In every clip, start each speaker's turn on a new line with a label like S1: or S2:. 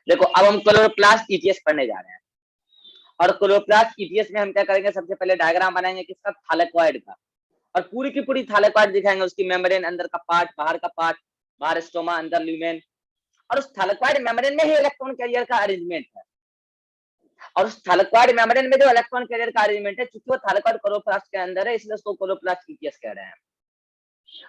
S1: देखो अब हम क्लोरोप्लास्ट ईटीएस पढ़ने जा रहे हैं, और क्लोरोप्लास्ट ईटीएस में हम क्या करेंगे, सबसे पहले डायग्राम बनाएंगे किसका, थालेक्वाइड का, और पूरी की पूरी थालेक्वाइड दिखाएंगे, उसकी मेम्ब्रेन, अंदर का पार्ट, बाहर का पार्ट, बाहर स्टोमा, अंदर ल्यूमेन, और उस थालेक्वाइड मेम्ब्रेन में ही इलेक्ट्रॉन कैरियर का अरेंजमेंट है, और उस थालेक्वाइड मेम्ब्रेन में जो इलेक्ट्रॉन कैरियर का अरेंजमेंट है, चूंकि वो थालेक्वाइड क्लोरोप्लास्ट के अंदर है, इसलिए उसको क्लोरोप्लास्ट ईटीएस कह रहे हैं।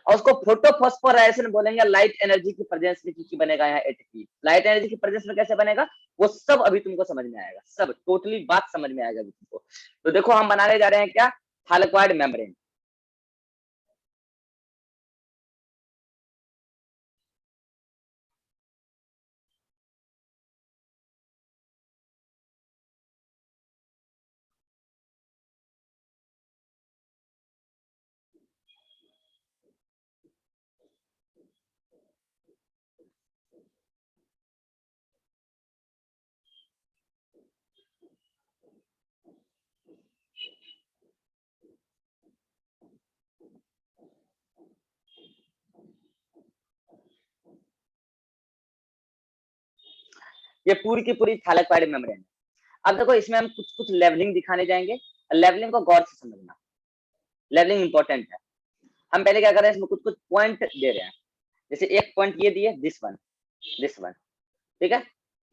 S1: और उसको फोटोफॉस्फोराइलेशन बोलेंगे, लाइट एनर्जी की प्रेजेंस में क्योंकि बनेगा यहाँ एटीपी। लाइट एनर्जी की प्रेजेंस में कैसे बनेगा, वो सब अभी तुमको समझ में आएगा, सब टोटली बात समझ में आएगा अभी तुमको। तो देखो हम बनाने जा रहे हैं क्या, थालेक्वाइड मेम्ब्रेन। ये पूरी की पूरी थालेक्वाइड मेम्ब्रेन है। अब देखो इसमें हम कुछ कुछ लेवलिंग दिखाने जाएंगे, लेवलिंग को गौर से समझना, लेवलिंग इंपॉर्टेंट है। हम पहले क्या कर रहे हैं, इसमें कुछ कुछ पॉइंट दे रहे हैं, जैसे एक पॉइंट ये दिए, दिस वन, ठीक है,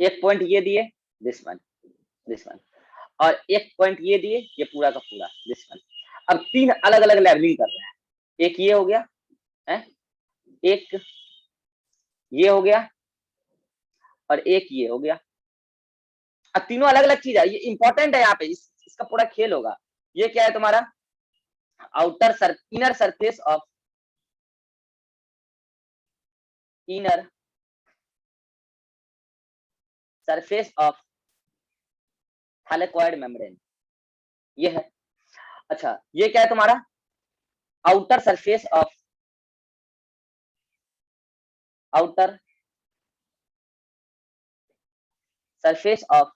S1: एक पॉइंट ये दिए, दिस वन, और एक पॉइंट ये दिए, ये पूरा का पूरा दिस वन। अब तीन अलग अलग लेवलिंग कर रहे हैं, एक ये हो गया है, एक ये हो गया, और एक ये हो गया। अब तीनों अलग अलग चीज है, ये इंपॉर्टेंट है यहाँ पे, इसका पूरा खेल होगा। ये क्या है तुम्हारा, inner surface of, inner surface of thylakoid membrane, ये है। अच्छा ये क्या है तुम्हारा, outer surface of, outer surface of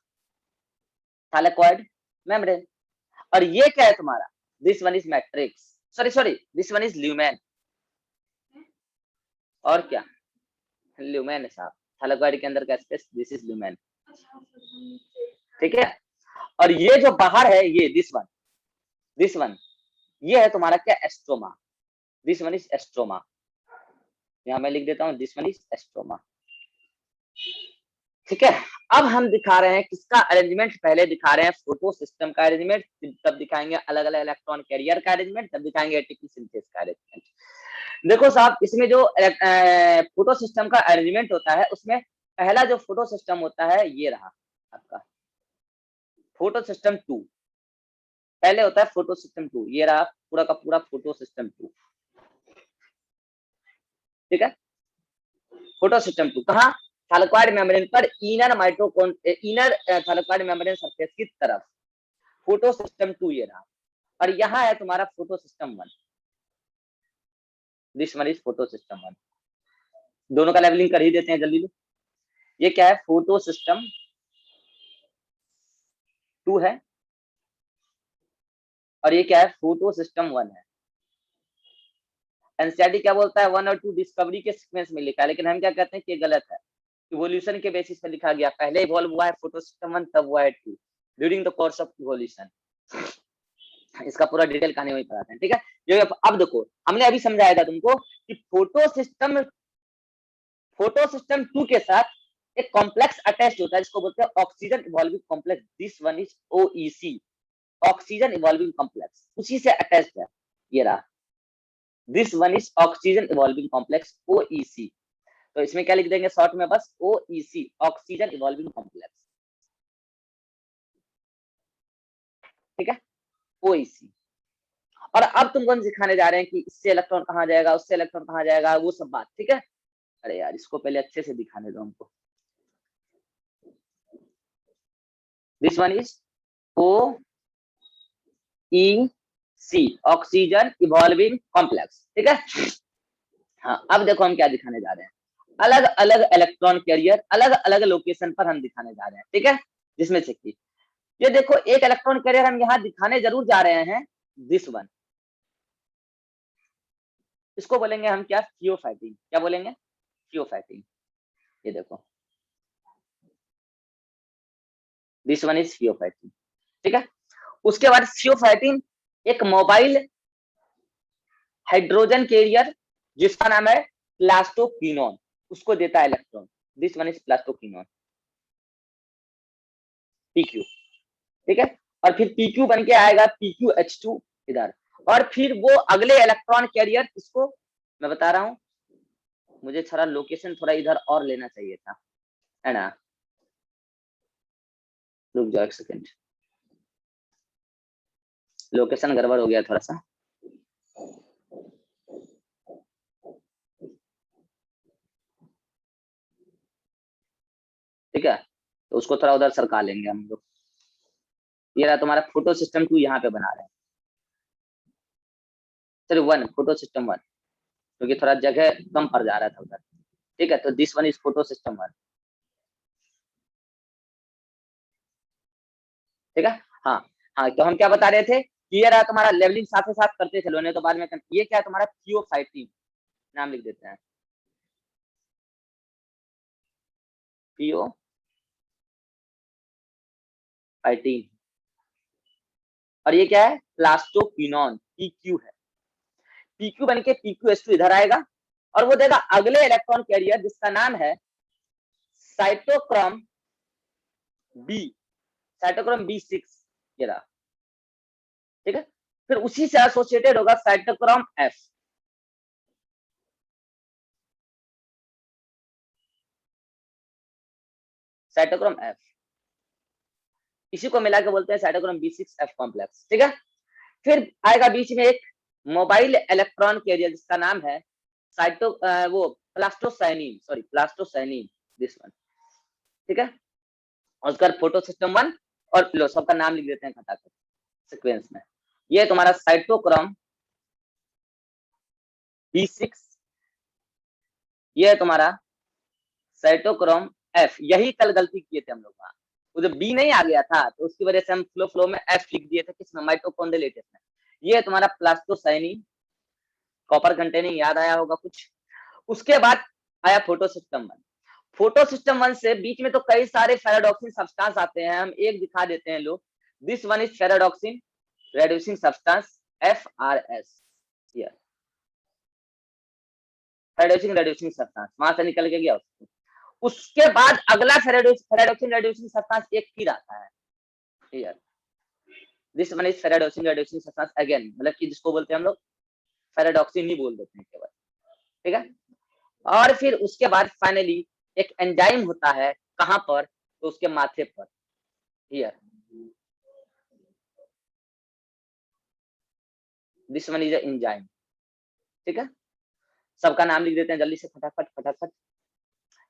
S1: thylakoid membrane. और ये क्या है तुम्हारा, this one is matrix, sorry this one is lumen, और क्या, ल्यूमेन है साहब, थालेक्वाइड के अंदर का स्पेस, दिस इज ल्यूमेन, ठीक है। और ये जो बाहर है, ये दिस वन, ये है तुम्हारा क्या, एस्ट्रोमा, दिस वन इज एस्ट्रोमा, यहाँ मैं लिख देता हूँ, दिस वन इज एस्ट्रोमा, ठीक है। अब हम दिखा रहे हैं किसका अरेंजमेंट, पहले दिखा रहे हैं फोटो सिस्टम का अरेंजमेंट, तब दिखाएंगे अलग अलग इलेक्ट्रॉन कैरियर का अरेंजमेंट, तब दिखाएंगे एटीपी सिंथेस का अरेंजमेंट। देखो साहब, इसमें जो फोटो सिस्टम का अरेंजमेंट होता है, उसमें पहला जो फोटो सिस्टम होता है, ये रहा आपका फोटो सिस्टम 2, पहले होता है फोटो सिस्टम 2, ये रहा पूरा का पूरा फोटो सिस्टम 2, ठीक है। फोटो सिस्टम 2 कहाँ, थालेक्वाइड मेम्ब्रेन पर, इनर थालेक्वाइड मेम्ब्रेन सरफेस की तरफ, फोटो सिस्टम 2 ये रहा। और यहाँ है तुम्हारा photo system 1, this one is photo system 1, दोनों का लेवलिंग कर ही देते हैं जल्दी। ये क्या है, फोटो सिस्टम 2 है, और ये क्या है, फोटो सिस्टम 1 है। एनसीईआरटी क्या बोलता है, 1 और 2 डिस्कवरी के सीक्वेंस में लिखा है, लेकिन हम क्या कहते हैं कि ये गलत है, इवोल्यूशन के बेसिस पे लिखा गया, पहले इवॉल्व हुआ है फोटो सिस्टम 1, तब हुआ है 2, during the course of evolution. इसका पूरा डिटेल कहानी वही पढ़ाते हैं, ठीक है। ये अब देखो, हमने अभी समझाया था तुमको कि फोटो सिस्टम 2 के साथ एक कॉम्प्लेक्स अटैच होता है, जिसको बोलते हैं oxygen evolving complex, this one is OEC, oxygen evolving complex, उसी से अटैच्ड है, ये रहा, this one is oxygen evolving complex, OEC. तो इसमें क्या लिख देंगे शॉर्ट में, बस ओईसी, ऑक्सीजन इवॉल्विंग कॉम्प्लेक्स, ठीक है, ओईसी। और अब तुमको दिखाने जा रहे हैं कि इससे इलेक्ट्रॉन कहाँ जाएगा, उससे इलेक्ट्रॉन कहाँ जाएगा, वो सब बात, ठीक है। अरे यार इसको पहले अच्छे से दिखाने दो हमको, this one is O E C, oxygen evolving complex, ठीक है। हाँ अब देखो हम क्या दिखाने जा रहे हैं, अलग अलग इलेक्ट्रॉन कैरियर अलग अलग लोकेशन पर हम दिखाने जा रहे हैं, ठीक है। जिसमें से कि ये देखो, एक इलेक्ट्रॉन कैरियर हम यहाँ दिखाने जरूर जा रहे हैं, दिस वन, इसको बोलेंगे हम क्या, थियोफाइटिंग, क्या बोलेंगे, थियोफाइटिंग। ये देखो दिस वन इज थियोफैटिन, ठीक है। उसके बाद थियोफैटिन एक मोबाइल हाइड्रोजन कैरियर जिसका नाम है प्लास्टोक्विनोन, उसको देता है electron. This one is plastoquinone, PQ, ठीक है। और फिर पीक्यू बन के आएगा PQH2 इधर, और फिर वो अगले इलेक्ट्रॉन कैरियर, इसको मैं बता रहा हूँ, मुझे थोड़ा लोकेशन थोड़ा इधर और लेना चाहिए था, है ना। रुक जाओ एक सेकेंड, लोकेशन गड़बड़ हो गया थोड़ा सा। ठीक है, तो उसको थोड़ा उधर सरका लेंगे हम लोग। ये रहा तुम्हारा फोटो सिस्टम 2, यहाँ पे बना रहे हैं, सिर्फ 1 फोटो सिस्टम 1, क्योंकि थोड़ा जगह कम पड़ जा रहा था उधर, ठीक है। तो this one is photo system 1, ठीक है। हाँ हाँ, तो हम क्या बता रहे थे कि ये रहा तुम्हारा लेवलिंग साथ ही साथ करते चलो, नहीं तो बाद में ये क्या है तुम्हारा थियोफैटिन, नाम लिख देते हैं, थियोफैटिन। और ये क्या है, प्लास्टोक्विनोन, PQ है। PQ बन के PQH2 इधर आएगा, और वो देगा अगले इलेक्ट्रॉन कैरियर जिसका नाम है साइटोक्रोम बी, साइटोक्रोम B6, ये रहा, ठीक है। फिर उसी से एसोसिएटेड होगा साइटोक्रोम F, साइटोक्रोम F, इसी को मिला के बोलते हैं साइटोक्रोम B6F कॉम्प्लेक्स, ठीक है। फिर आएगा बीच में एक मोबाइल इलेक्ट्रॉन कैरियर जिसका नाम है वो plastocyanin, sorry plastocyanin, this one, ठीक है। और उसका फोटो सिस्टम 1, और लो सबका नाम लिख देते हैं खटाखट सीक्वेंस में। ये तुम्हारा साइटोक्रोम B6, ये है तुम्हारा साइटोक्रोम F। यही कल गलती किए थे हम लोग वहां, वो जब B नहीं आ गया था तो उसकी वजह से हम फ्लो में F लिख दिए थे, किसमें, माइटोकॉन्ड्रियल लेटेस में। ये है तुम्हारा प्लास्टोसाइनिन, कॉपर कंटेनिंग, याद आया होगा कुछ। उसके बाद आया फोटो सिस्टम 1। फोटो सिस्टम 1 से बीच में तो कई सारे फेराडॉक्सिन सब्सटेंस आते हैं, हम एक दिखा देते हैं लोग। This one is ferredoxin reducing substance, FRS, here ferredoxin substance, वहां से निकल के गया उसको। उसके बाद अगला फेराडॉक्सिन रेड्यूसिंग सब्सटेंस एक फिर आता है, here this one is ferredoxin reducing substance again, मतलब कि जिसको बोलते हैं हम लोग फेराडॉक्सिन ही बोल देते हैं केवल, ठीक है। और फिर उसके बाद फाइनली एक एंजाइम होता है, कहां पर, तो उसके माथे पर, here this one is enzyme, ठीक है। सबका नाम लिख देते हैं जल्दी से, फटाफट फटाफट।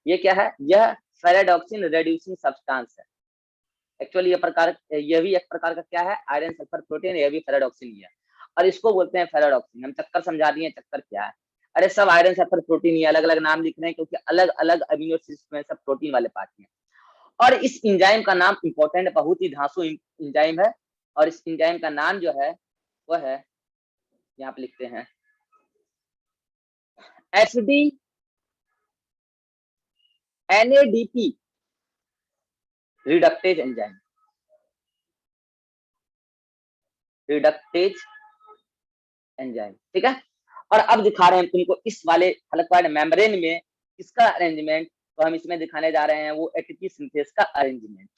S1: ये क्या है, यह फेराडॉक्सिन रेड्यूसिंग सब्सटेंस है। एक्चुअली ये भी एक प्रकार का क्या है, आयरन सल्फर प्रोटीन, ये भी फेराडॉक्सिन ही है, और इसको बोलते हैं फेराडॉक्सिन। हम चक्कर समझा दिए, चक्कर क्या है, अरे सब आयरन सल्फर प्रोटीन ही, अलग अलग नाम लिख रहे हैं क्योंकि अलग अलग अमीनो एसिड्स में सब प्रोटीन वाले पार्ट हैं। और इस एंजाइम का नाम इंपॉर्टेंट, बहुत ही धांसू एंजाइम है, और इस एंजाइम का नाम जो है वो है, यहाँ पे लिखते हैं HD NADP reductase enzyme, reductase enzyme, ठीक है। और अब दिखा रहे हैं तुमको इस वाले थैलेकॉइड मेम्ब्रेन में इसका अरेंजमेंट, तो हम इसमें दिखाने जा रहे हैं वो एटीपी सिंथेस का अरेंजमेंट।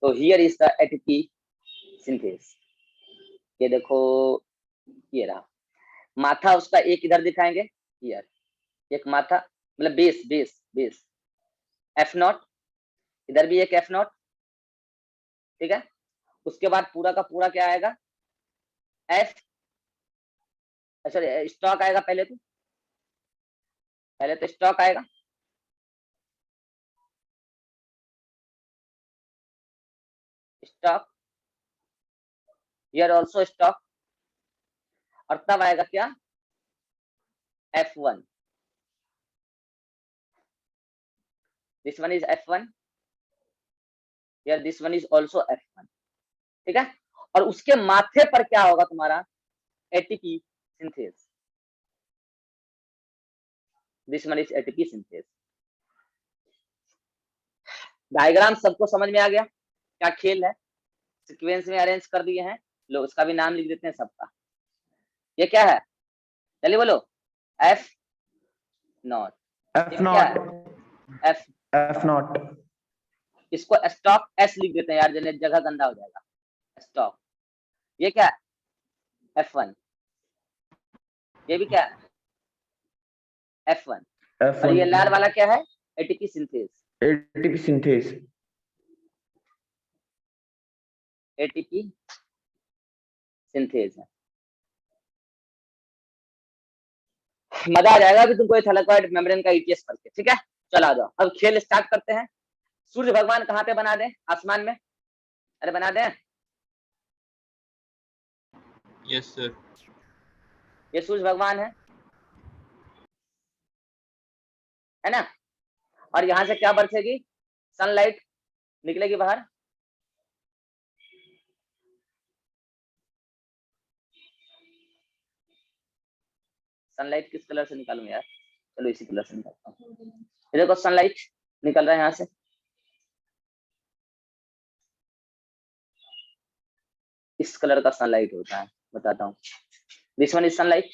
S1: तो here is the ATP synthase, ये देखो, ये रहा माथा उसका, एक इधर दिखाएंगे, हियर एक माथा, मतलब बेस बेस बेस F0, इधर भी एक F0, ठीक है। उसके बाद पूरा का पूरा क्या आएगा, F, अच्छा स्टॉक आएगा, पहले तो स्टॉक आएगा, स्टॉक, हियर ऑल्सो स्टॉक, और तब आएगा क्या, F1, this one is F1, here this one is also F1, ठीक है। और उसके माथे पर क्या होगा तुम्हारा, ATP synthase, this one is ATP synthase. Diagram सबको समझ में आ गया, क्या खेल है, सीक्वेंस में अरेंज कर दिए हैं, लो उसका भी नाम लिख देते हैं सबका। ये क्या है, चलिए बोलो, F not,
S2: F not, F not,
S1: इसको स्टॉक एस लिख देते हैं यार, जगह गंदा हो जाएगा, स्टॉक। ये क्या है, F1, ये भी क्या है, F1, और ये लाल वाला क्या है, ATP synthase,
S2: ATP synthase,
S1: ATP synthase है। मजा आ जाएगा अभी तुमको थैलेकॉइड मेम्ब्रेन का ईटीएस करके, ठीक है। चलो आ जाओ, अब खेल स्टार्ट करते हैं। सूर्य भगवान कहाँ पे बना दें, आसमान में, अरे बना दें।
S3: Yes sir.
S1: ये सूर्य भगवान है ना, और यहाँ से क्या बरसेगी, सनलाइट निकलेगी बाहर, सनलाइट किस कलर से निकालूं यार, चलो इसी कलर से निकालता हूँ। ये देखो सनलाइट निकल रहा है यहाँ से, इस कलर का सनलाइट होता है, बताता हूँ। दिस वन इज सनलाइट,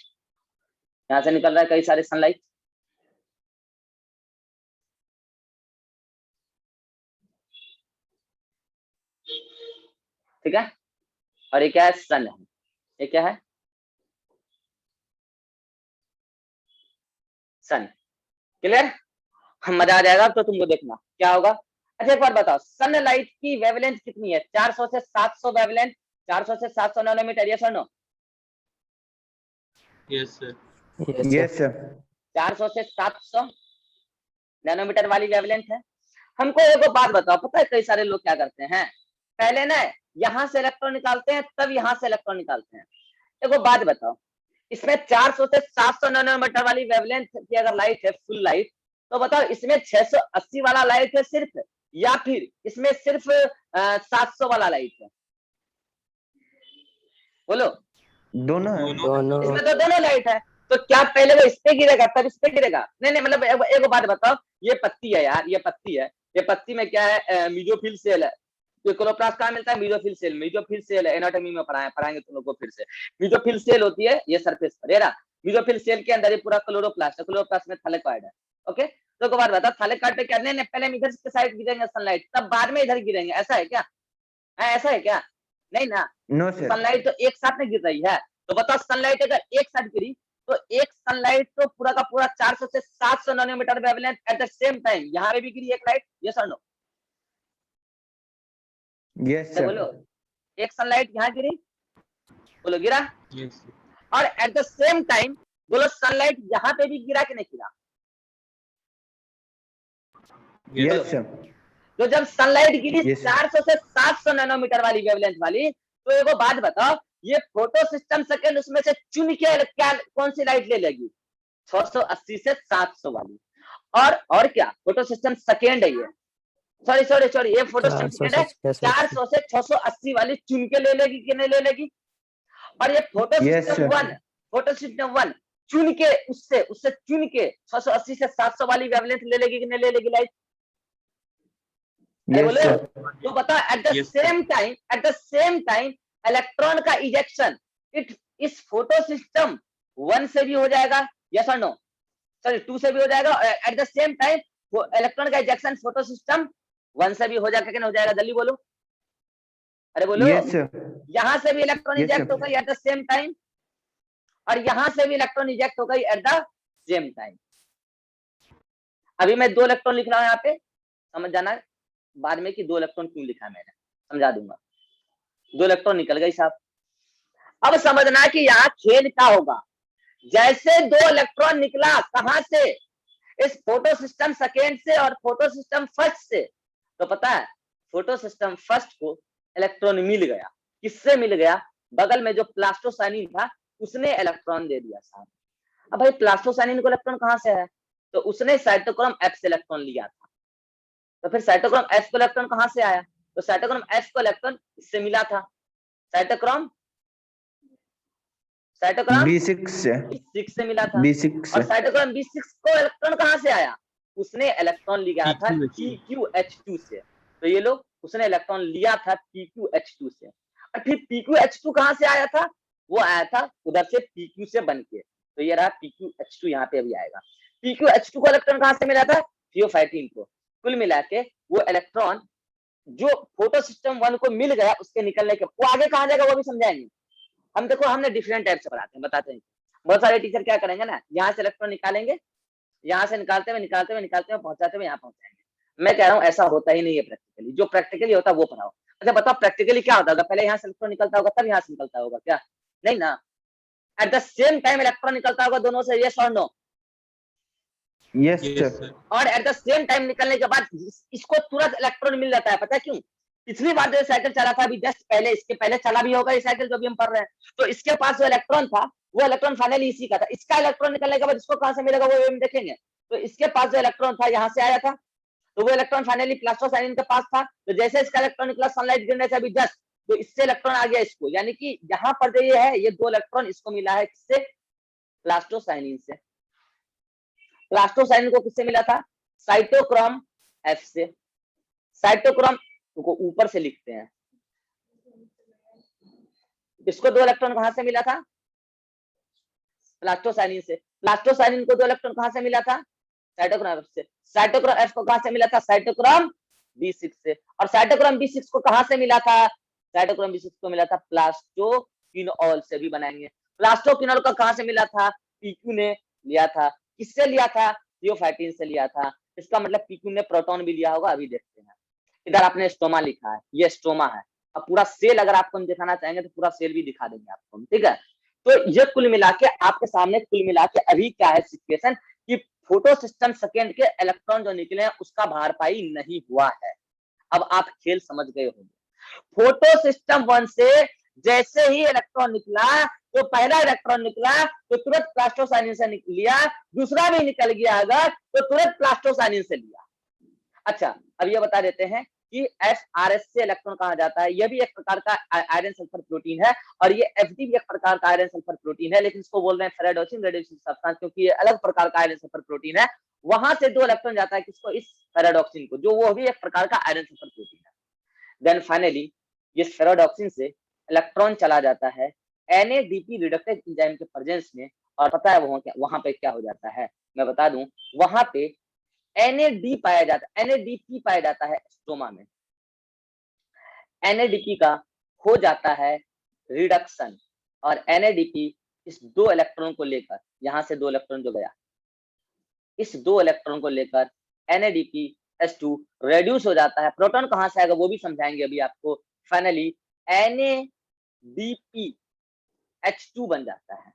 S1: यहाँ से निकल रहा है कई सारे सनलाइट, ठीक है। और ये क्या है, सन है, ये क्या है, सन। क्लियर, मजा आ जाएगा तो तुमको देखना क्या होगा। अच्छा एक बार बताओ, सनलाइट की वेवलेंथ कितनी है, 400 से 700 वेवलेंथ, 400 से 700 नैनोमीटर, यस और no?
S3: Yes sir,
S2: yes sir,
S1: 400 से 700 नैनोमीटर वाली वेवलेंथ है। हमको एक बात बताओ, पता है कई सारे लोग क्या करते हैं, पहले ना यहाँ से इलेक्ट्रॉन निकालते हैं, तब यहाँ से इलेक्ट्रॉन निकालते हैं। एक बात बताओ, इसमें 400 से 700 नैनोमीटर वाली वेवलेंथ की अगर लाइट है, फुल लाइट, तो बताओ इसमें 680 वाला लाइट है सिर्फ, या फिर इसमें सिर्फ 700 वाला लाइट है, बोलो।
S2: दोनों है,
S1: इसमें तो दोनों लाइट है, तो क्या पहले वो इस पे गिरेगा तब इस पे गिरेगा? नहीं, मतलब एक बात बताओ, ये पत्ती है यार, ये पत्ती है, ये पत्ती में क्या है, मीजोफिल सेल है। तो क्लोरोप्लास्ट कहाँ मिलता है, मीजोफिल सेल, मीजोफिल सेल है, एनाटॉमी में पढ़ाएंगे तुम लोग को फिर से। मीजोफिल सेल होती है ये सरफेस पर, ये रहा मीजोफिल सेल के अंदर ये पूरा क्लोरोप्लास्ट है, क्लोरोप्लास्ट में थैलेकॉइड है। ओके, तो एक बात बता, थैलेकॉइड पे क्या, नहीं पहले हम इधर के साइड गिरेंगे सनलाइट, तब बाद में इधर गिरेंगे, ऐसा है क्या? ऐसा है क्या? नहीं ना,
S2: नो सर,
S1: सनलाइट तो एक साथ में गिर रही है, तो बताओ सनलाइट अगर एक साथ गिरी तो एक सनलाइट तो पूरा का पूरा 400 से 700 nanometer wavelength at the same time यहाँ पे भी गिरी एक लाइट, यस और नो?
S2: यस सर,
S1: बोलो, एक सनलाइट यहाँ गिरी, बोलो गिरा,
S3: यस
S1: और एट द सेम टाइम बोलो सनलाइट यहाँ पे भी गिरा कि नहीं गिरा?
S2: Yes sir.
S1: तो जब सनलाइट गिरी
S2: Yes, sir.
S1: 400 से 700 नैनोमीटर वाली वेवलेंथ वाली, तो एक बात बताओ, ये फोटो सिस्टम सेकंड उसमें से चुन के क्या कौन सी लाइट ले लेगी, 680 से 700 वाली। और क्या, फोटो सिस्टम सेकंड है ये, सॉरी ये फोटो सिस्टम सेकंड है, 400 से 680 वाली चुन के ले लेगी कि नहीं ले लेगी? और ये photo
S2: Yes,
S1: system
S2: sir.
S1: One, photo system one चुन के उससे चुन के 680 से 700 वाली वेवलेंथ ले लेगी कि नहीं ले लेगी लाइट?
S2: Yes, sir.
S1: तो बता, eight the same time electron का इजेक्शन इस फोटो सिस्टम वन से भी हो जाएगा, यस और नो? सॉरी, टू से भी हो जाएगा, एट द सेम टाइम वो इलेक्ट्रॉन का इजेक्शन फोटो सिस्टम वन से भी हो जाएगा कि नहीं हो जाएगा, जल्दी बोलो, अरे बोलो।
S2: Yes, sir.
S1: यहाँ से भी इलेक्ट्रॉन
S2: Yes,
S1: इजेक्ट
S2: sir.
S1: हो गई एट द सेम टाइम, और यहाँ से भी इलेक्ट्रॉन इजेक्ट हो गई एट द सेम टाइम। अभी मैं 2 इलेक्ट्रॉन लिख रहा हूँ यहाँ पे, समझ जाना बाद में कि 2 इलेक्ट्रॉन क्यों लिखा मैंने, समझा दूंगा। 2 इलेक्ट्रॉन निकल गई साहब। अब समझना कि यहाँ खेल क्या होगा, जैसे 2 इलेक्ट्रॉन निकला कहां से, इस फोटो सिस्टम सेकेंड से और फोटो सिस्टम फर्स्ट से, तो पता है फोटो सिस्टम फर्स्ट को इलेक्ट्रॉन मिल गया, किससे मिल गया, बगल में जो प्लास्टोसाइनिन था उसने इलेक्ट्रॉन दे दिया साहब। अब भाई प्लास्टोसाइनिन को इलेक्ट्रॉन कहां से है, तो उसने साइटोक्रोम एफ से इलेक्ट्रॉन लिया था, तो फिर साइटोक्रोम एफ को इलेक्ट्रॉन कहां से आया, तो साइटोक्रोम एफ को इलेक्ट्रॉन इससे मिला था, साइटोक्रोम
S2: B6
S1: से मिला था,
S2: B6
S1: और साइटोक्रोम B6 को इलेक्ट्रॉन कहां से आया, उसने इलेक्ट्रॉन लिया था
S3: TQH2
S1: TQH2 से, तो ये लोग उसने इलेक्ट्रॉन लिया था PqH2 से, और फिर PqH2 कहां से आया था, वो आया था उधर से PQ से बन के, तो ये रहा PqH2 यहाँ पे अभी आएगा। PqH2 को इलेक्ट्रॉन कहां से मिला था, थियोफाइटिन को। कुल मिला के वो इलेक्ट्रॉन जो फोटो सिस्टम 1 को मिल गया, उसके निकलने के वो आगे कहां जाएगा वो भी समझाएंगे हम। देखो हमने डिफरेंट टाइप से पढ़ाते हैं, बताते हैं। बहुत सारे टीचर क्या करेंगे ना, यहाँ से इलेक्ट्रॉन निकालेंगे, यहाँ से निकालते हुए पहुंचाते हुए यहाँ पहुंचाएंगे। मैं कह रहा हूँ ऐसा होता ही नहीं है प्रैक्टिकली, जो प्रैक्टिकली होता है वो पढ़ाओ। अच्छा बताओ प्रैक्टिकली क्या होता होगा, पहले यहाँ से इलेक्ट्रॉन निकलता होगा तब यहाँ से निकलता होगा क्या, नहीं ना। Eight the same time electron निकलता होगा दोनों से, यस और नो,
S2: यस सर।
S1: और एट द सेम टाइम निकलने के बाद इसको तुरंत इलेक्ट्रॉन मिल जाता है, पता है क्यों, पिछली बार जो साइकिल चला था अभी जस्ट पहले, इसके पहले चला भी होगा ये साइकिल जो भी हम पढ़ रहे हैं, तो इसके पास जो इलेक्ट्रॉन था वो इलेक्ट्रॉन फाइनली इसी का था। इसका इलेक्ट्रॉन निकलने के बाद इसको कहां से मिलेगा वो हम देखेंगे। तो इसके पास जो इलेक्ट्रॉन था यहाँ से आया था, तो वो इलेक्ट्रॉन फाइनली प्लास्टोसाइनिन के पास था, तो जैसे इसका इलेक्ट्रॉन निकला सनलाइट गिरने से अभी जस्ट, तो इससे इलेक्ट्रॉन आ गया इसको, यानी कि यहाँ पर जो ये है ये 2 इलेक्ट्रॉन इसको मिला है किससे, प्लास्टोसाइनिन से। प्लास्टोसाइनिन को किससे मिला था, साइटोक्रोम F से। साइटोक्रोम को ऊपर से लिखते हैं, इसको 2 इलेक्ट्रॉन कहां से मिला था, प्लास्टोसाइनिन से। प्लास्टोसाइनिन को 2 इलेक्ट्रॉन कहां से मिला था, साइटोक्रोम F से। साइटोक्रोम F को कहां से मिला था, साइटोक्रोम B6 से। और साइटोक्रोम B6 को कहां से मिला था, साइटोक्रोम B6 को मिला था प्लास्टोक्विनोल से, भी बनाएंगे। प्लास्टोक्विनोल को कहां से मिला था, PQ ने लिया था। किससे लिया था, थियोफाइटिन से लिया था। इसका मतलब PQ ने प्रोटॉन भी लिया होगा, अभी देखते हैं। इधर आपने स्टोमा लिखा है, ये स्टोमा है। अब पूरा सेल अगर आपको हम दिखाना चाहेंगे तो पूरा सेल भी दिखा देंगे आपको, ठीक है। तो ये कुल मिला के आपके सामने कुल मिला के अभी क्या है सिचुएशन, कि फोटो सिस्टम सेकेंड के इलेक्ट्रॉन जो निकले हैं उसका भारपाई नहीं हुआ है। अब आप खेल समझ गए होंगे। फोटो सिस्टम 1 से जैसे ही इलेक्ट्रॉन निकला, तो पहला इलेक्ट्रॉन निकला तो तुरंत प्लास्टोसाइनिन से लिया, दूसरा भी निकल गया अगर तो तुरंत प्लास्टोसाइनिन से लिया। अच्छा अब ये बता देते हैं कि FRS से इलेक्ट्रॉन कहा जाता है, यह भी एक प्रकार का आयरन सल्फर प्रोटीन है, और ये FD भी एक प्रकार का आयरन सल्फर प्रोटीन है, लेकिन इसको बोल रहे हैं फेराडोक्सिन रेड्यूसिंग सब्सटेंस, क्योंकि ये अलग प्रकार का आयरन सल्फर प्रोटीन है। वहां से 2 इलेक्ट्रॉन जाता है किसको, इस फेराडोक्सिन को, जो वो भी एक प्रकार का आयरन सल्फर प्रोटीन है। देन फाइनली ये फेराडोक्सिन से इलेक्ट्रॉन चला जाता है NADP रिडक्टेज एंजाइम के प्रेजेंस में, और पता है वहां पे क्या हो जाता है, मैं बता दूं, वहां पे NAD पाया जाता है, NADP पाया जाता है स्टोमा में। NADP का हो जाता है रिडक्शन, और NADP इस 2 इलेक्ट्रॉन को लेकर, यहां से 2 इलेक्ट्रॉन जो गया, इस 2 इलेक्ट्रॉन को लेकर NADPH2 रेड्यूस हो जाता है। प्रोटॉन कहां से आएगा वो भी समझाएंगे अभी आपको। फाइनली NADPH2 बन जाता है।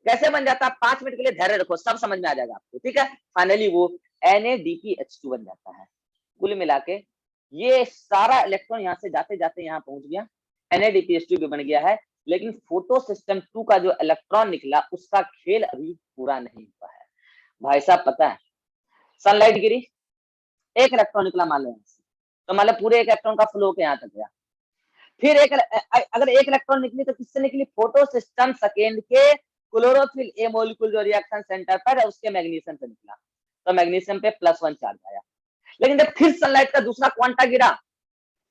S1: कैसे बन जाता है, 5 मिनट के लिए धैर्य रखो, सब समझ में आ जाएगा आपको, ठीक है। फाइनली वो NADPH2 बन जाता है। कुल मिला के ये सारा इलेक्ट्रॉन यहाँ से जाते जाते यहाँ पहुंच गया, NADPH2 भी बन गया है, लेकिन फोटो सिस्टम 2 का जो इलेक्ट्रॉन निकला उसका खेल अभी पूरा नहीं हुआ है। भाई साहब पता है, सनलाइट गिरी, एक इलेक्ट्रॉन निकला मान लो, तो मान लो पूरे एक इलेक्ट्रॉन का फ्लो के यहाँ तक गया। फिर अगर एक इलेक्ट्रॉन निकली तो किससे निकली, फोटो सिस्टम सेकेंड के क्लोरोफिल ए मॉलिक्यूल जो रिएक्शन सेंटर पर है उसके मैग्नीशियम पे निकला, तो मैग्नीशियम पे +1 चार्ज आया। लेकिन जब फिर सनलाइट का दूसरा क्वांटा गिरा,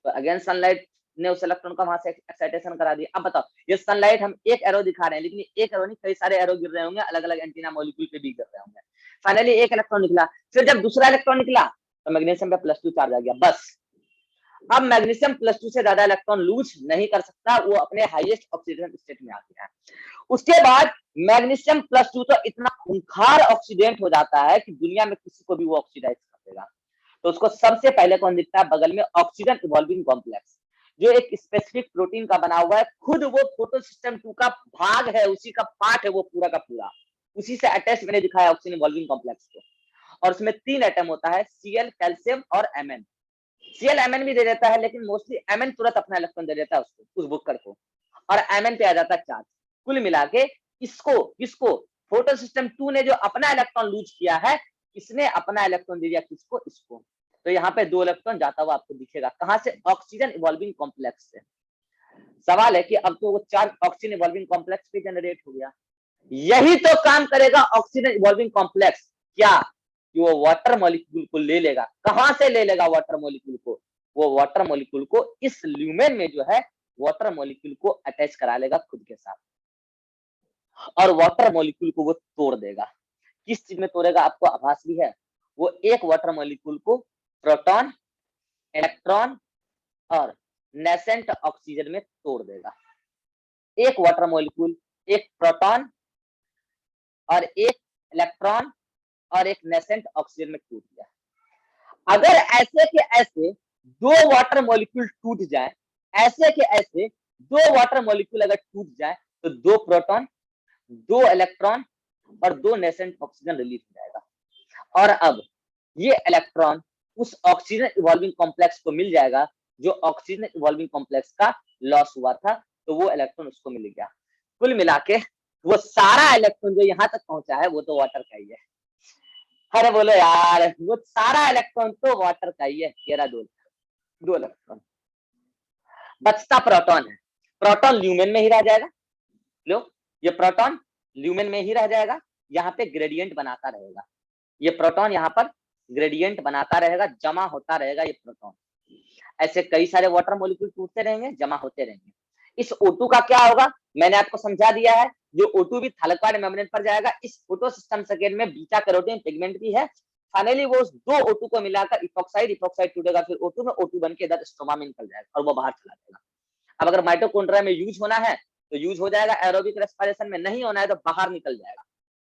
S1: तो अगेन सनलाइट ने उस इलेक्ट्रॉन का वहां से एक्साइटेशन करा दिया। अब बताओ, ये सनलाइट हम एक एरो दिखा रहे हैं, लेकिन एक एरो नहीं, कई सारे एरो गिर रहे होंगे, अलग अलग एंटीना मॉलिक्यूल पे भी गिर रहे होंगे। फाइनली एक इलेक्ट्रॉन निकला, फिर जब दूसरा इलेक्ट्रॉन निकला तो मैग्नीशियम पे +2 चार्ज आ गया। बस अब मैग्नीशियम +2 से ज्यादा इलेक्ट्रॉन लूज नहीं कर सकता, वो अपने हाईएस्ट ऑक्सीडेंट स्टेट में आ गया है। उसके बाद मैग्नीशियम +2 तो इतना खूंखार ऑक्सीडेंट हो जाता है कि दुनिया में किसी को भी वो ऑक्सीडाइज कर देगा। तो उसको सबसे पहले कौन दिखता है, बगल में ऑक्सीजन इवॉल्विंग कॉम्प्लेक्स, जो एक स्पेसिफिक प्रोटीन का बना हुआ है, खुद वो फोटो सिस्टम 2 का भाग है, उसी का पार्ट है वो पूरा का पूरा, उसी से अटैच मैंने दिखाया ऑक्सीजन इवॉल्विंग कॉम्प्लेक्स को। और उसमें 3 एटम होता है, Cl, कैल्शियम और Mn। Cl Mn भी दे देता है, लेकिन मोस्टली Mn तुरंत अपना इलेक्ट्रॉन दे देता है उसको, उस बुकर को, और Mn पे आ जाता है चार्ज। कुल मिला के इसको फोटो सिस्टम 2 ने जो अपना इलेक्ट्रॉन लूज किया है, इसने अपना इलेक्ट्रॉन दे दिया किसको, इसको। तो यहाँ पे 2 इलेक्ट्रॉन जाता हुआ आपको दिखेगा, कहां से, ऑक्सीजन इवॉल्विंग कॉम्प्लेक्स से। सवाल है कि अब तो वो चार्ज ऑक्सीजन इवॉल्विंग कॉम्प्लेक्स पे जनरेट हो गया, यही तो काम करेगा ऑक्सीजन इवॉल्विंग कॉम्प्लेक्स, क्या कि वो वाटर मॉलिक्यूल को ले लेगा। कहां से ले लेगा वाटर मॉलिक्यूल को, वो वाटर मॉलिक्यूल को इस ल्यूमेन में जो है वाटर मॉलिक्यूल को अटैच करा लेगा खुद के साथ और वाटर मॉलिक्यूल को वो तोड़ देगा। किस चीज में तोड़ेगा आपको आभास भी है। वो एक वाटर मॉलिक्यूल को प्रोटॉन, इलेक्ट्रॉन और नेसेंट ऑक्सीजन में तोड़ देगा। एक वाटर मॉलिक्यूल, एक प्रोटॉन और एक इलेक्ट्रॉन और एक नेसेंट ऑक्सीजन में टूट गया। अगर ऐसे के ऐसे दो वाटर मॉलिक्यूल टूट जाए, ऐसे के ऐसे दो वाटर मॉलिक्यूल अगर टूट जाए तो दो प्रोटॉन, दो इलेक्ट्रॉन और दो नेसेंट ऑक्सीजन रिलीज हो जाएगा। और अब ये इलेक्ट्रॉन उस ऑक्सीजन इवॉल्विंग कॉम्प्लेक्स को मिल जाएगा जो ऑक्सीजन इवॉल्विंग कॉम्प्लेक्स का लॉस हुआ था, तो वो इलेक्ट्रॉन उसको मिल गया। कुल मिला के वो सारा इलेक्ट्रॉन जो यहाँ तक पहुंचा है वो तो वाटर का ही है। अरे बोलो यार, वो सारा इलेक्ट्रॉन तो वाटर का ही है। तेरा दो इलेक्ट्रॉन बचता प्रोटॉन है। प्रोटॉन ल्यूमेन में ही रह जाएगा। लो, ये प्रोटॉन ल्यूमेन में ही रह जाएगा, यहाँ पे ग्रेडियंट बनाता रहेगा। ये प्रोटॉन यहाँ पर ग्रेडियंट बनाता रहेगा, जमा होता रहेगा ये प्रोटॉन। ऐसे कई सारे वाटर मॉलिक्यूल टूटते रहेंगे, जमा होते रहेंगे। इस O2 का क्या होगा मैंने आपको समझा दिया है। जो O2 भी थाइलेक्वाइड मेम्ब्रेन पर जाएगा। इस फोटोसिस्टम सेकेंड में बीटा कैरोटीन पिगमेंट भी है। फाइनली वो दो O2 को मिलाकर इपॉक्साइड टूटेगा, फिर O2 में O2 बन के इधर स्टोमा में निकल जाएगा और वो बाहर चला जाएगा। अब अगर माइटोकॉन्ड्रिया में यूज होना है तो यूज हो जाएगा, एरोबिक रेस्पिरेशन में नहीं होना है तो बाहर निकल जाएगा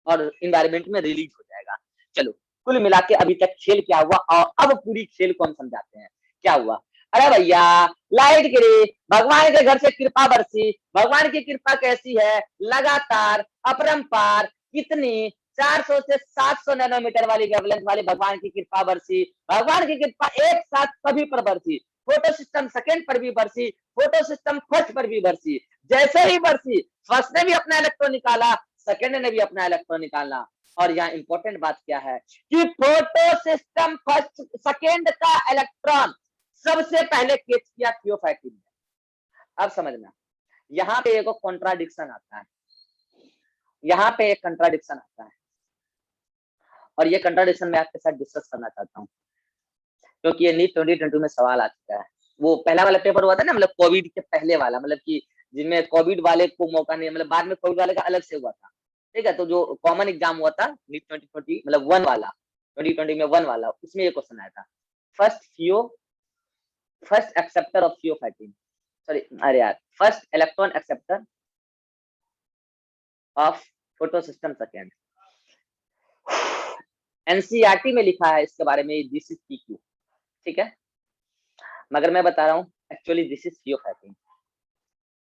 S1: और इन्वायरमेंट में रिलीज हो जाएगा। चलो, कुल मिला के अभी तक खेल क्या हुआ और अब पूरी खेल को हम समझाते हैं क्या हुआ। अरे भैया, लाइट गिरी, भगवान के घर से कृपा बरसी। भगवान की कृपा कैसी है, लगातार अपरंपार, कितनी 400 से 700 नैनोमीटर वाली वेवलेंथ वाली भगवान की कृपा बरसी। भगवान की कृपा एक साथ सभी पर बरसी, फोटो सिस्टम सेकेंड पर भी बरसी, फोटो सिस्टम फर्स्ट पर भी बरसी। जैसे ही बरसी, फर्स्ट ने भी अपना इलेक्ट्रॉन निकाला, सेकेंड ने भी अपना इलेक्ट्रॉन निकाला। और यहाँ इंपॉर्टेंट बात क्या है कि फोटो सिस्टम फर्स्ट सेकेंड का इलेक्ट्रॉन सबसे पहले कैच किया थियोफैक्टिन ने। अब समझना, यहाँ पे एक कॉन्ट्राडिक्शन आता है, यहाँ पे एक कंट्राडिक्शन आता है और ये कंट्राडिक्शन मैं आपके साथ डिस्कस करना चाहता हूँ क्योंकि ये नीट 2022 में सवाल आ चुका है। वो पहला वाला पेपर हुआ था ना, मतलब कोविड के पहले वाला, मतलब कि जिनमें कोविड वाले को मौका नहीं, मतलब बाद में कोविड वाले का अलग से हुआ था। ठीक है, तो जो कॉमन एग्जाम हुआ था नीट 2020 मतलब 1 वाला, 2020 में 1 वाला, उसमें ये क्वेश्चन आया था। फर्स्ट एक्सेप्टर ऑफ थियोफैक्टिन, सॉरी अरे यार, first electron acceptor of photosystem second. NCERT में लिखा है इसके बारे में, दिस इज पीक्यू। ठीक है, मगर मैं बता रहा हूँ एक्चुअली दिस इज थियोफैक्टिन।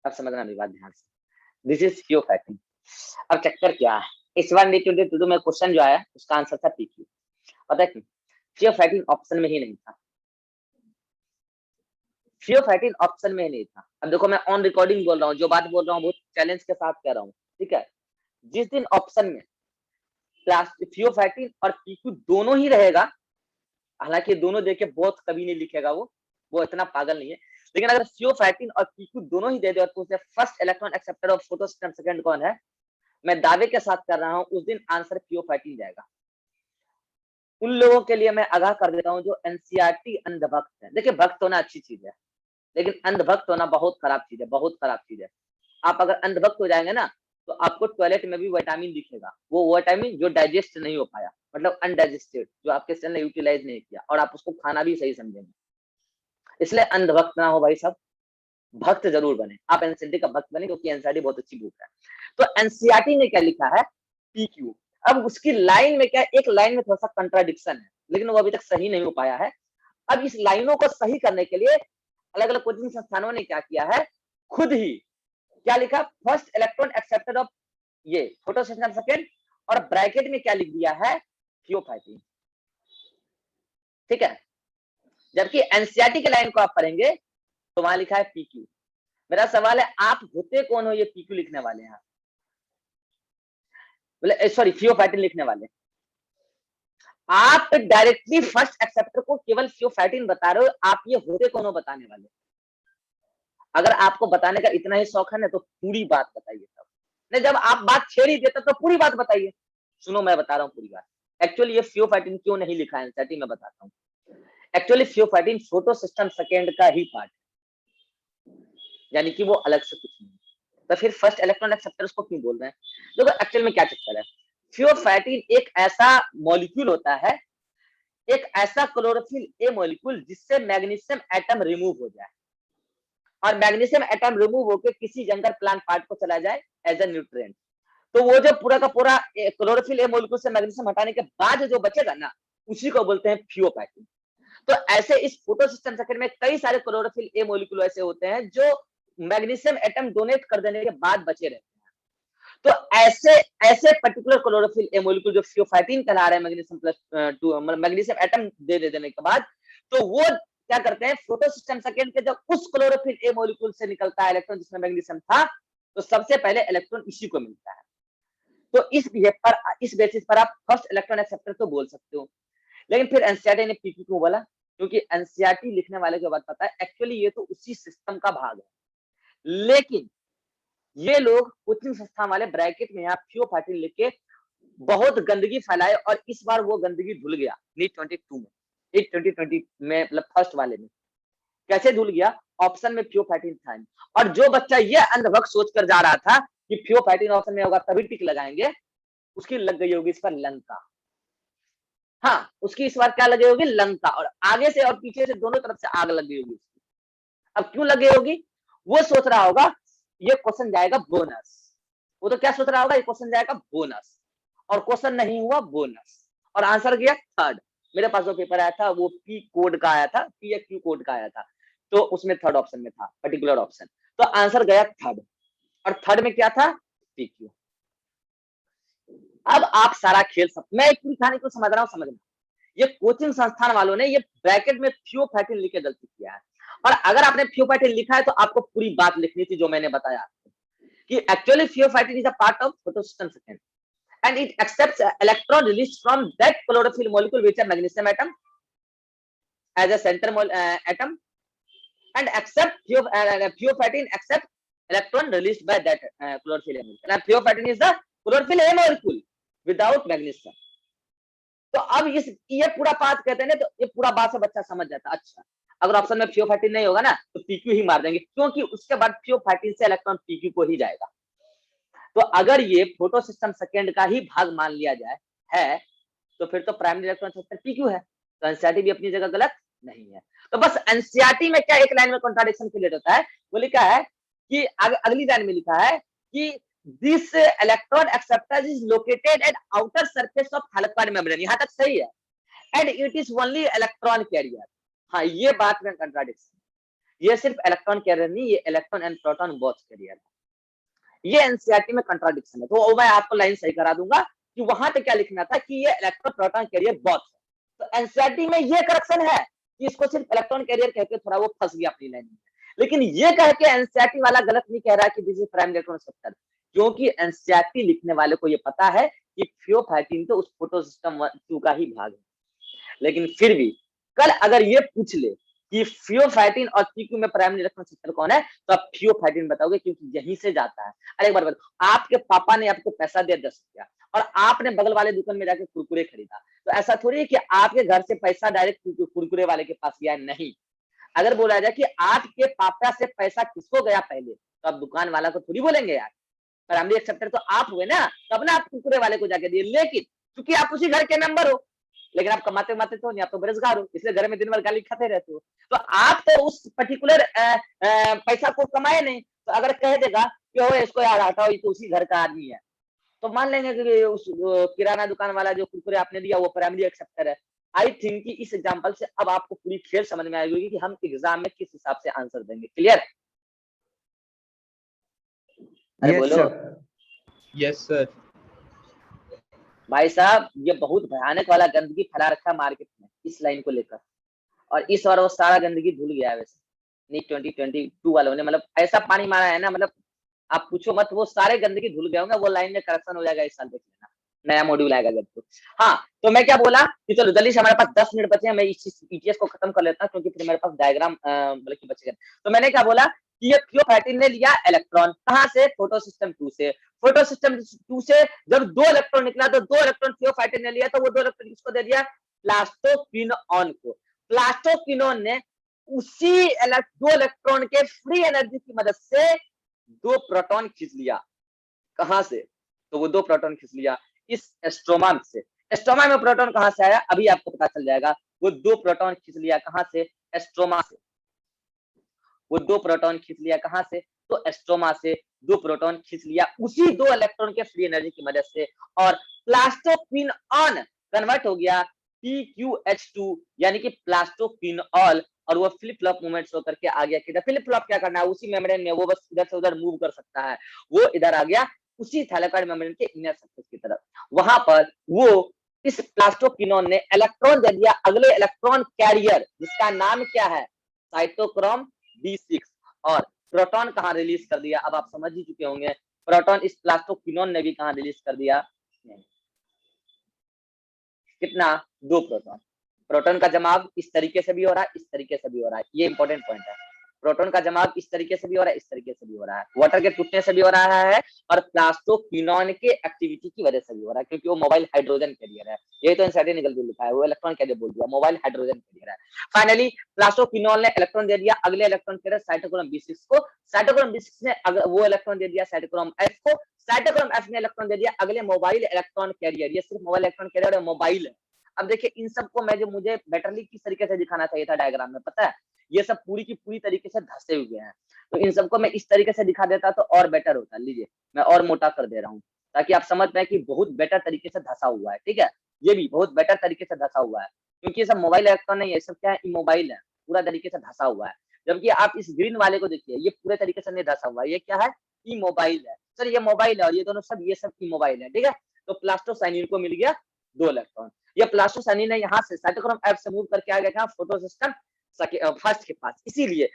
S1: अब समझना मेरी बात ध्यान से, दिस इज थियोफैक्टिन। अब चक्कर क्या है, इस बार नीट 2022 में क्वेश्चन जो आया उसका आंसर था पीक्यू। पता है क्यों? थियोफैक्टिन ऑप्शन में ही नहीं था, थियोफैक्टिन ऑप्शन में ही नहीं था। अब देखो, मैं ऑन रिकॉर्डिंग बोल रहा हूँ, जो बात बोल रहा हूँ बहुत चैलेंज के साथ कह रहा हूँ। ठीक है, जिस दिन ऑप्शन में थियोफैक्टिन और पीक्यू दोनों ही रहेगा, हालांकि दोनों देखे बहुत कभी नहीं लिखेगा, वो इतना पागल नहीं है, लेकिन अगर थियोफैक्टिन और पीक्यू दोनों ही दे दे तो उसे first electron acceptor of photosystem second कौन है, मैं दावे के साथ कर रहा हूँ उस दिन आंसर थियोफैक्टिन जाएगा। उन लोगों के लिए मैं आगाह कर देता हूँ जो एनसीईआरटी अंधभक्त है। देखिए, भक्त होना अच्छी चीज है, लेकिन अंधभक्त होना बहुत खराब चीज है, बहुत खराब चीज है। आप अगर अंधभक्त हो जाएंगे ना तो आपको टॉयलेट में भी विटामिन दिखेगा, वो विटामिन जो डाइजेस्ट नहीं हो पाया, मतलब अनडाइजेस्टेड, जो आपके सेल ने यूटिलाइज नहीं किया, और आप उसको खाना भी सही समझेंगे। इसलिए अंधभक्त ना हो भाई साहब, भक्त जरूर बने। आप एनसीईआरटी का भक्त बने क्योंकि एनसीईआरटी बहुत अच्छी बुक है। तो एनसीईआरटी ने क्या लिखा है, पीक्यू। अब उसकी लाइन में क्या, एक लाइन में थोड़ा सा कंट्राडिक्शन है, लेकिन वो अभी तक सही नहीं हो पाया है। अब इस लाइनों को सही करने के लिए अलग अलग कोचिंग संस्थानों ने क्या किया है, खुद ही क्या लिखा, फर्स्ट इलेक्ट्रॉन एक्सेप्टेड ऑफ ये फोटोसिस्टम सेकेंड, और ब्रैकेट में क्या लिख दिया है, थियोफैक्टिन। ठीक है, जबकि एनसीईआरटी के लाइन को आप पढ़ेंगे तो वहां लिखा है पीक्यू। मेरा सवाल है, आप होते कौन हो ये पीक्यू लिखने वाले हैं, बोले सॉरी थियोफैक्टिन लिखने वाले। आप डायरेक्टली फर्स्ट एक्सेप्टर को केवल थियोफैक्टिन बता रहे हो, आप ये होते कौन हो बताने वाले। अगर आपको बताने का इतना ही शौक है ना तो पूरी बात बताइए सब, नहीं जब आप बात छेड़ ही देते तो पूरी बात बताइए। सुनो, मैं बता रहा हूँ पूरी बात। एक्चुअली ये थियोफैक्टिन क्यों नहीं लिखा है एनसीईआरटी में बताता हूँ। एक्चुअली थियोफाइटिन फोटो सिस्टम सेकेंड का ही पार्ट है, यानी कि वो अलग से कुछ नहीं। तो फिर फर्स्ट इलेक्ट्रॉन एक्सेप्टर उसको क्यों बोल रहे हैं? देखो एक्चुअल में क्या चक्कर है, थियोफाइटिन एक ऐसा मॉलिक्यूल होता है, एक ऐसा क्लोरोफिल ए मॉलिक्यूल जिससे मैग्नीशियम एटम रिमूव हो जाए और मैग्नीशियम एटम रिमूव होकर किसी जंगल प्लांट पार्ट को चला जाए एज ए न्यूट्रिएंट। तो वो जो पूरा का पूरा क्लोरोफिल ए मॉलिक्यूल से मैग्नीशियम हटाने के बाद जो बचेगा ना, उसी को बोलते हैं थियोफाइटिन। तो ऐसे इस फोटो सिस्टम सेकेंड में कई सारे क्लोरोफिल ए मॉलिक्यूल ऐसे होते हैं जो मैग्नीशियम एटम डोनेट कर देने के बाद बचे रहते हैं। तो ऐसे ऐसे पर्टिकुलर क्लोरोफिल ए मॉलिक्यूल जो थियोफाइटिन कहला रहे हैं मैग्नीशियम प्लस 2 मैग्नीशियम एटम दे देने के बाद, तो वो क्या करते हैं, फोटो सिस्टम सेकेंड के जब उस क्लोरोफिल ए मॉलिक्यूल से निकलता है इलेक्ट्रॉन जिसमें मैग्नीशियम था, तो सबसे पहले इलेक्ट्रॉन इसी को मिलता है। तो इस बेसिस पर आप फर्स्ट इलेक्ट्रॉन एक्सेप्टर तो बोल सकते हो। लेकिन फिर एनसीईआरटी ने पीक्यू क्यों बोला? क्योंकि एनसीईआरटी लिखने वाले को बात पता है एक्चुअली ये तो उसी सिस्टम का भाग है, लेकिन ये लोग कोचिंग संस्थान वाले ब्रैकेट में यहाँ थियोफाइटिन लिख के बहुत गंदगी फैलाए और इस बार वो गंदगी धुल गया नीट 22 में, नीट 2020 में, मतलब फर्स्ट वाले में। कैसे धुल गया? ऑप्शन में थियोफाइटिन था नहीं। और जो बच्चा ये अंधभक्त सोचकर जा रहा था कि थियोफाइटिन ऑप्शन में होगा तभी टिक लगाएंगे, उसकी लग गई होगी इस पर लंका। हाँ, उसकी इस बार क्या लगी होगी? लंका। और आगे से और पीछे से दोनों तरफ से आग लग गई होगी। अब क्यों लगी होगी? वो सोच रहा होगा ये क्वेश्चन जाएगा बोनस। वो तो क्या सोच रहा होगा, ये क्वेश्चन जाएगा बोनस, और क्वेश्चन नहीं हुआ बोनस, और आंसर गया थर्ड। मेरे पास जो पेपर आया था वो पी कोड का आया था, पी या क्यू कोड का आया था, तो उसमें थर्ड ऑप्शन में था पर्टिकुलर ऑप्शन, तो आंसर गया थर्ड। और थर्ड में क्या था? P Q. अब आप सारा खेल सब, मैं एक पूरी कहानी को समझ रहा हूँ, समझना। ये कोचिंग संस्थान वालों ने ये ब्रैकेट में थियोफाइटिन लिख के गलती किया है, और अगर आपने थियोफाइटिन लिखा है तो आपको पूरी बात लिखनी थी जो मैंने बताया कि actually pheophytin is a part of photosystem second and it accepts electron released from that chlorophyll molecule which is magnesium atom as a center atom, and accept thiophytin accept electron released by that chlorophyll molecule, and thiophytin is the chlorophyll A molecule without magnesium। तो अब ये पूरा बात कहते हैं ना, तो ये पूरा बात से बच्चा समझ जाता है। अच्छा, अगर ऑप्शन में थियोफाइटिन नहीं होगा ना तो पीक्यू ही मार देंगे, क्योंकि उसके बाद थियोफाइटिन से इलेक्ट्रॉन पीक्यू को ही जाएगा। तो अगर ये फोटो सिस्टम सेकेंड का ही भाग मान लिया जाए है, तो फिर तो प्राइमरी इलेक्ट्रॉन एक्सेप्टर पीक्यू है, तो एनसीईआरटी भी अपनी जगह गलत नहीं है। तो बस एनसीईआरटी में क्या एक लाइन में कॉन्ट्राडिक्शन क्रिएट होता है, वो लिखा है कि अगली लाइन में लिखा है कि this electron acceptor is located at outer surface of thylakoid membrane, यहां तक सही है, and it is only electron carrier. हाँ, ये बात में कॉन्ट्राडिक्शन, ये सिर्फ इलेक्ट्रॉन कैरियर नहीं, ये electron and proton both carrier है। ये एनसीईआरटी में कंट्राडिक्शन है, तो मैं आपको लाइन सही करा दूंगा कि वहां पे क्या लिखना था कि ये इलेक्ट्रॉन प्रोटॉन कैरियर बोथ है। तो एनसीईआरटी में ये करेक्शन है कि इसको सिर्फ इलेक्ट्रॉन कैरियर कहकर थोड़ा वो फंस गया अपनी लाइन में, लेकिन ये कह के एनसीईआरटी वाला गलत नहीं कह रहा कि this is primary electron acceptor, क्योंकि एनसीईआरटी लिखने वाले को ये पता है कि थियोफाइटिन तो उस फोटो सिस्टम 2 का ही भाग है। लेकिन फिर भी कल अगर ये पूछ ले कि थियोफाइटिन और पीक्यू में प्राइमरी इलेक्ट्रॉन एक्सेप्टर कौन है, तो आप थियोफाइटिन बताओगे क्योंकि यहीं से जाता है। अरे एक बार बताओ, आपके पापा ने आपको पैसा दिया 10 रुपया और आपने बगल वाले दुकान में जाके कुरकुरे खरीदा, तो ऐसा थोड़ी है कि आपके घर से पैसा डायरेक्ट कुरकुरे वाले के पास गया, नहीं। अगर बोला जाए कि आपके पापा से पैसा किसको गया पहले, तो आप दुकान वाला को थोड़ी बोलेंगे यार, प्राइमरी एक्सेप्टर तो आप हुए ना, तब ना आप कुरकुरे वाले को जाके दिए। लेकिन क्योंकि आप उसी घर के मेंबर हो, लेकिन आप कमाते कमाते तो नहीं, आप तो बेरोजगार हो, इसलिए घर में दिन भर गाली खाते रहते हो, तो आप तो उस पर्टिकुलर पैसा को कमाए नहीं। तो अगर कह देगा कि हो इसको यार हटाओ, ये तो उसी घर का आदमी है, तो मान लेंगे कि उस किराना दुकान वाला जो कुरकुरे आपने दिया वो प्राइमरी एक्सेप्टर है। आई थिंक कि इस एग्जांपल से अब आपको पूरी खेल समझ में आएगी कि हम एग्जाम में किस हिसाब से आंसर देंगे। क्लियर? अरे
S2: Yes,
S1: बोलो।
S2: sir.
S3: Yes sir.
S1: भाई साहब, ये बहुत भयानक वाला गंदगी फैला रखा है मार्केट में इस लाइन को लेकर, और इस बार वो सारा गंदगी धुल गया है। वैसे नीट 2022 वालों ने मतलब ऐसा पानी मारा है ना, मतलब आप पूछो मत, वो सारे गंदगी धुल गए होंगे, वो लाइन में करेक्शन हो जाएगा इस साल, देख लेना नया मॉड्यूल आएगा जब। तो हाँ, तो मैं क्या बोला कि चलो जल्दी से, हमारे पास 10 मिनट बचे हैं, मैं इस ईटीएस को खत्म कर लेता हूँ क्योंकि फिर मेरे पास डायग्राम बल्कि बचेगा। तो मैंने क्या बोला कि ये थियोफाइटिन ने लिया इलेक्ट्रॉन कहाँ से? फोटो सिस्टम 2 से। फोटो सिस्टम 2 से जब 2 इलेक्ट्रॉन निकला तो 2 इलेक्ट्रॉन थियोफाइटिन ने लिया, तो वो 2 इलेक्ट्रॉन किसको दे दिया? प्लास्टोक्विनोन को। प्लास्टोक्विनोन ने उसी दो इलेक्ट्रॉन के फ्री एनर्जी की मदद से दो प्रोटॉन खींच लिया। कहां से? तो वो दो प्रोटॉन खींच लिया इस स्ट्रोमा से। स्ट्रोमा में प्रोटॉन कहां से आया अभी आपको पता चल जाएगा। वो दो प्रोटॉन खींच लिया कहां से? स्ट्रोमा से। वो दो प्रोटॉन खींच लिया कहां से? तो स्ट्रोमा से दो प्रोटॉन खींच लिया उसी दो इलेक्ट्रॉन के फ्री एनर्जी की मदद से, और प्लास्टोक्विनोन कन्वर्ट हो गया PQH2 यानी कि प्लास्टोक्विनोल, और वो फ्लिप फ्लॉप मूवमेंट्स होकर के आ गया। किधर फ्लिप फ्लॉप क्या करना है? उसी मेम्ब्रेन में वो बस इधर से उधर मूव कर सकता है। वो इधर आ गया उसी थैलेकॉइड मेम्ब्रेन के इनर सरफेस की तरफ। वहां पर वो इस प्लास्टोक्विनोन ने इलेक्ट्रॉन दे दिया अगले इलेक्ट्रॉन कैरियर, जिसका नाम क्या है? Cytochrome B6। और प्रोटॉन कहां रिलीज कर दिया? अब आप समझ ही चुके होंगे। प्रोटॉन इस प्लास्टोक्विनोन ने भी कहां रिलीज कर दिया? कितना? दो प्रोटॉन। प्रोटॉन का जमाव इस तरीके से भी हो रहा है, इस तरीके से भी हो रहा है। ये इंपॉर्टेंट पॉइंट है। प्रोटॉन का जमाव इस तरीके से भी हो रहा है, इस तरीके से भी हो रहा है। वाटर के टूटने से भी हो रहा है और प्लास्टोक्विनोन के एक्टिविटी की वजह से भी हो रहा है, क्योंकि वो मोबाइल हाइड्रोजन कैरियर है। ये तो एनसीईआरटी निकल के लिखा है, वो इलेक्ट्रॉन कैरियर बोल दिया, मोबाइल हाइड्रोजन कैरियर है। फाइनली प्लास्टोक्विनोन ने इलेक्ट्रॉन दे दिया अगले इलेक्ट्रॉन कैरियर साइटोक्रोम B6 को। साइटोक्रोम B6 ने वो इलेक्ट्रॉन दे दिया साइटोक्रोम F को। साइटोक्रोम F ने इलेक्ट्रॉन दे दिया अगले मोबाइल इलेक्ट्रॉन कैरियर। ये सिर्फ मोबाइल इलेक्ट्रॉन कैरियर और मोबाइल है। अब देखिए इन सबको मैं जो मुझे बेटरली किस तरीके से दिखाना चाहिए था डायग्राम में, पता है? ये सब पूरी की पूरी तरीके से धसे हुए हैं, तो इन सबको मैं इस तरीके से दिखा देता तो और बेटर होता। लीजिए मैं और मोटा कर दे रहा हूँ ताकि आप समझ पाए कि बहुत बेटर तरीके से धसा हुआ है। ठीक है, ये भी बहुत बेटर तरीके से धसा हुआ है, क्योंकि ये सब मोबाइल इलेक्ट्रॉन नहीं है, ये सब क्या है? इमोबाइल है, पूरा तरीके से धसा हुआ है। जबकि आप इस ग्रीन वाले को देखिए, ये पूरे तरीके से नहीं धसा हुआ है। ये क्या है? इमोबाइल है। सर ये मोबाइल है और ये दोनों सब ये सब इमोबाइल है। ठीक है, तो प्लास्टोसाइनिन को मिल गया दो इलेक्ट्रॉन। ये प्लास्टोसाइनिन है यहाँ से साइटोक्रोम F से मूव करके आ गया फोटो सिस्टम फर्स्ट के पास। इसीलिए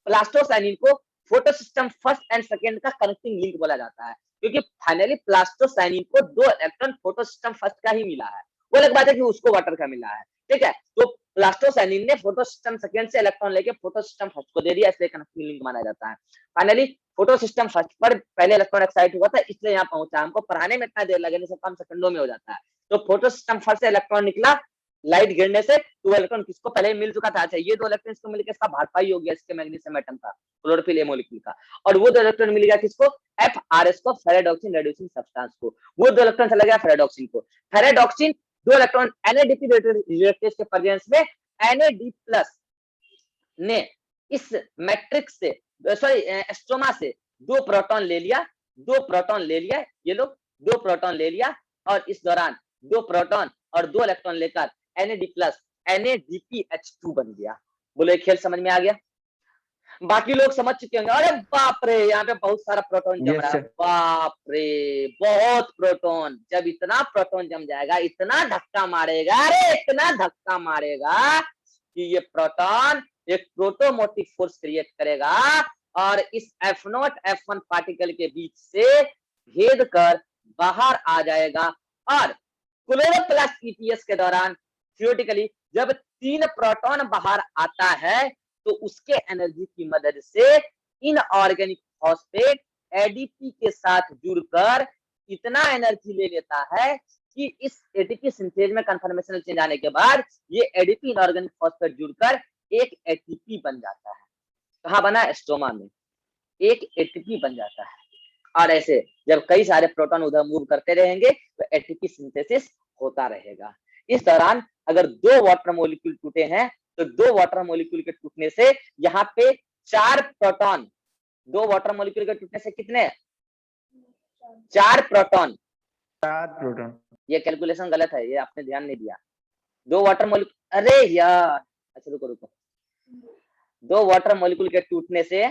S1: प्लास्टोसाइनिन को photo system first and second का कनेक्टिंग लिंक बोला जाता है, क्योंकि फाइनली प्लास्टोसाइनिन को दो इलेक्ट्रॉन फोटो सिस्टम फर्स्ट का ही मिला है। वो अलग बात है कि उसको वाटर का मिला है। ठीक है, तो प्लास्टोसाइनिन ने फोटो सिस्टम सेकेंड से इलेक्ट्रॉन लेके फोटो सिस्टम फर्स्ट को दे दिया, इसलिए कनेक्टिंग लिंक माना जाता है। फाइनली फोटो सिस्टम फर्स्ट पर पहले इलेक्ट्रॉन एक्साइट हुआ था, इसलिए यहाँ पहुंचा। हमको पढ़ाने में इतना देर लगे नहीं, सब काम सेकंडों में हो जाता है। तो फोटो सिस्टम फर्स्ट से इलेक्ट्रॉन निकला लाइट गिरने से, तो इलेक्ट्रॉन किसको पहले मिल चुका था? अच्छा, ये दो इलेक्ट्रॉन इसको मिलकर इसका भार हो गया, इसके मैग्नीशियम एटम का, क्लोरोफिल ए मॉलिक्यूल का। और वो दो इलेक्ट्रॉन मिल गया किसको? FRS को, फेरेडॉक्सिन रेड्यूसिंग सब्सटेंस को। वो दो इलेक्ट्रॉन चला गया फेरेडॉक्सिन को। फेरेडॉक्सिन दो इलेक्ट्रॉन NADP रिलेटेड के प्रेजेंस में NAD+ ने इस मैट्रिक्स से स्ट्रोमा से दो प्रोटॉन ले लिया, दो प्रोटॉन ले लिया, ये लोग दो प्रोटॉन ले लिया, और इस दौरान दो प्रोटॉन और दो इलेक्ट्रॉन लेकर NAD+ NADPH2 बन गया। बोले खेल समझ में आ गया? बाकी लोग समझ चुके होंगे। अरे बाप रे, यहाँ पे बहुत सारा प्रोटॉन जम
S2: Yes,
S1: रहा है।
S2: sir.
S1: बाप रे, बहुत प्रोटॉन। जब इतना प्रोटॉन जम जाएगा, इतना धक्का मारेगा, अरे इतना धक्का मारेगा कि ये प्रोटॉन एक प्रोटोमोटिव फोर्स क्रिएट करेगा और इस F0 F1 पार्टिकल के बीच से भेद कर बाहर आ जाएगा। और क्लोरोप्लास्ट ETS के दौरान थियोरेटिकली जब तीन प्रोटॉन बाहर आता है, तो उसके एनर्जी की मदद से इनऑर्गेनिक फॉस्फेट ADP के साथ जुड़कर इतना एनर्जी ले लेता है कि इस ATP सिंथेज में कन्फर्मेशनल चेंज आने के बाद ये ADP इनऑर्गेनिक फॉस्फेट जुड़कर एक ATP बन जाता है। कहाँ बना? स्ट्रोमा में एक ATP बन जाता है। और ऐसे जब कई सारे प्रोटॉन उधर मूव करते रहेंगे तो ATP सिंथेसिस होता रहेगा। इस दौरान अगर दो वाटर मॉलिक्यूल टूटे हैं, तो दो वाटर मॉलिक्यूल के टूटने से यहाँ पे चार प्रोटॉन, दो वाटर मॉलिक्यूल के टूटने से कितने? चार प्रोटॉन।
S2: 4 प्रोटॉन।
S1: ये कैलकुलेशन गलत है, ये आपने ध्यान नहीं दिया। दो वाटर मॉलिक्यूल, अरे यार, अच्छा रुको रुको, दो वाटर मॉलिक्यूल के टूटने से,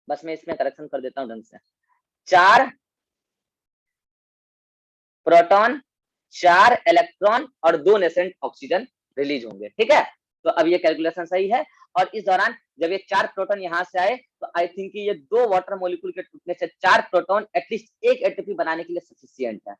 S1: बस मैं इसमें करेक्शन कर देता हूं ढंग से, चार प्रोटॉन, चार इलेक्ट्रॉन और दो नेसेंट ऑक्सीजन रिलीज होंगे। ठीक है, तो अब ये कैलकुलेशन सही है। और इस दौरान जब ये चार प्रोटॉन यहाँ से आए, तो आई थिंक ये दो वाटर मॉलिक्यूल के टूटने से चार प्रोटॉन एटलीस्ट एक ATP बनाने के लिए सफिशिएंट है।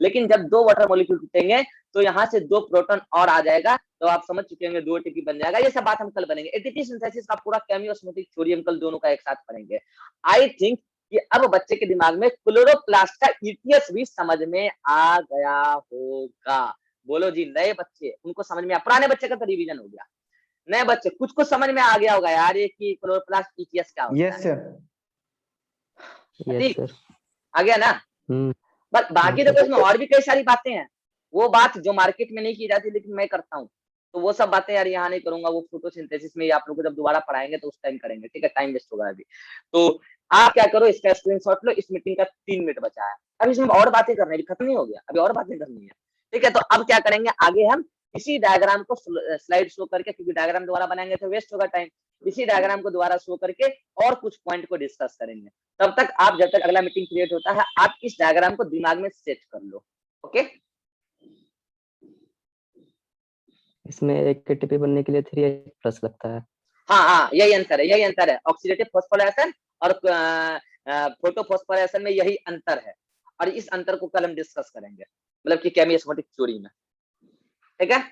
S1: लेकिन जब दो वाटर मॉलिक्यूल टूटेंगे तो यहाँ से दो प्रोटॉन और आ जाएगा, तो आप समझ चुके होंगे दो ATP बन जाएगा। ये सब बात हम कल बनेंगे। ATP सिंथेसिस का पूरा केमियोस्मोटिक थ्योरी हम कल दोनों का एक साथ पढ़ेंगे। आई थिंक कि अब बच्चे के दिमाग में क्लोरोप्लास्ट का ETS भी समझ में आ गया होगा। बोलो जी नए बच्चे, उनको समझ में पुराने बच्चे का तो रिवीजन हो गया, नए बच्चे कुछ समझ में आ गया होगा यार ये कि क्लोरोप्लास्ट ईटीएस क्या होता
S2: Yes,
S1: है।
S2: sir.
S3: यस
S1: ठीक,
S3: सर।
S1: आ गया ना। बस बाकी देखो इसमें और भी कई सारी बातें हैं, वो बात जो मार्केट में नहीं की जाती लेकिन मैं करता हूँ, तो वो सब बातें यार यहाँ नहीं करूंगा, वो फोटोसिंथेसिस में आप लोग को जब दोबारा पढ़ाएंगे तो उस टाइम करेंगे, ठीक है, टाइम वेस्ट होगा अभी। तो आप क्या करो, इसका स्क्रीनशॉट लो, इस मीटिंग का 3 मिनट बचा है, अब इसमें और बातें करनी है, खत्म नहीं हो गया, अभी और बातें करनी है, ठीक है। तो अब क्या करेंगे आगे हम इसी डायग्राम को स्लाइड शो करके, क्योंकि डायग्राम दोबारा बनाएंगे तो वेस्ट होगा टाइम, इसी डायग्राम को दोबारा शो करके और कुछ पॉइंट को डिस्कस करेंगे। तब तक आप जब तक अगला मीटिंग क्रिएट होता है आप इस डायग्राम को दिमाग में सेट कर लो, ओके।
S3: इसमें एक एटीपी बनने के लिए 3H+ लगता है।
S1: हाँ, यही अंतर है, यही अंतर है, ऑक्सीडेटिव फॉस्फोराइलेशन और फोटोफॉस्फोराइलेशन में यही अंतर है, और इस अंतर को कल हम डिस्कस करेंगे, मतलब कि केमिस्टिक थ्योरी में, ठीक है।